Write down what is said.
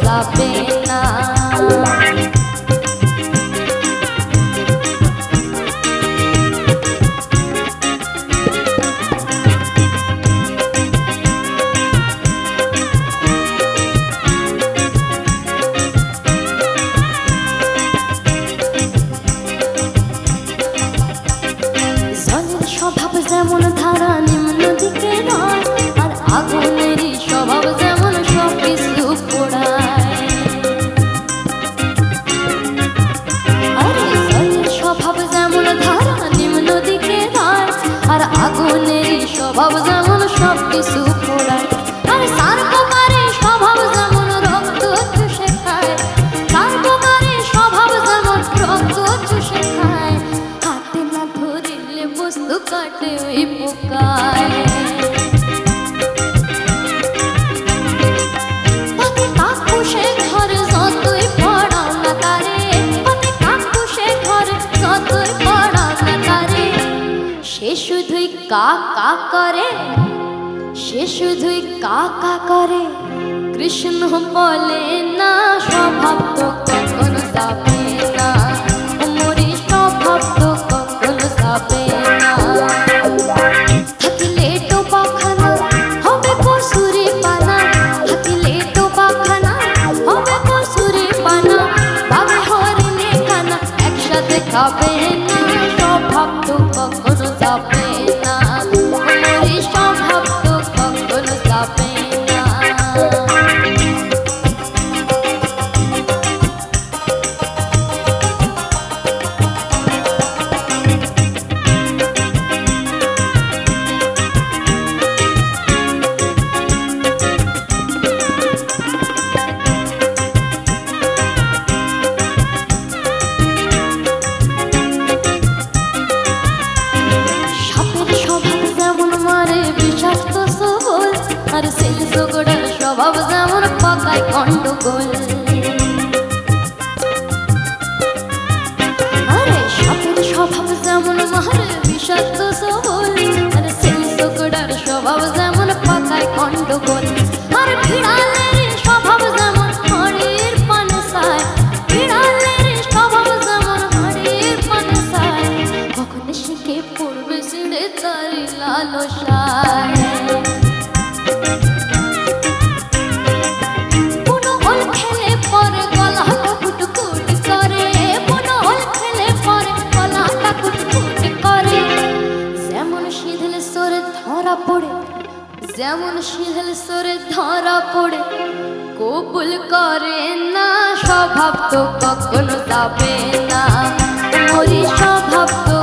যাবে না। স্বভাব যেমন ধারা নিম্ন দিকে নয়, আর আগুনেরই স্বভাব যেমন সব কিছু পোড়ায়। আরে জলের স্বভাব যেমন ধারা নিম্ন দিকে নয়, আর আগুনেরই স্বভাব যেমন সব কিছু পোড়ায়। আর সার্কমারের স্বভাব যেমন রক্ত চুষে খায়, সার্কমারের স্বভাব যেমন রক্ত চুষে খায়। হাতে না ধরিলে বস্তু কাটে ওই পোকায়। কাকুশে ঘরে যতই পড়াও না তারে, কাকুশে ঘরে যতই পড়াও না তারে, সে শুধুই কা কা করে, সে শুধুই কা কা করে। কৃষ্ণ বলে না স্বভাব তো কখনো যাবে না, মরি স্বভাব তো কখনো যাবে না। থাকিলে টোপাখানা হবে কসুরি পানা, থাকিলে টোপাখানা হবে কসুরি পানা। ভাবে হরিণে খানা একসাথে খাবে না, স্বভাব তো কখনো যাবে না, মরি স্বভাব তো কখনো যাবে না। আর সেই ঝগড়ার স্বভাব যেমন পাকায় গন্ডগোল। আরে সাপের স্বভাব যেমন মারে বিষাক্ত সবল, আর সেই ঝগড়ার স্বভাব যেমন পাকায় গন্ডগোল। আর বিড়ালের স্বভাব যেমন হাড়ের পানে চায়, বিড়ালের স্বভাব যেমন হাড়ের পানে চায়। কখন শিখে পড়বে ছিঁড়ে তারি লালসায়। যেমন শিথিল সরে ধরা পড়ে, কবুল করে না স্বভাব তো কখনো যাবে না, মরি স্বভাব তো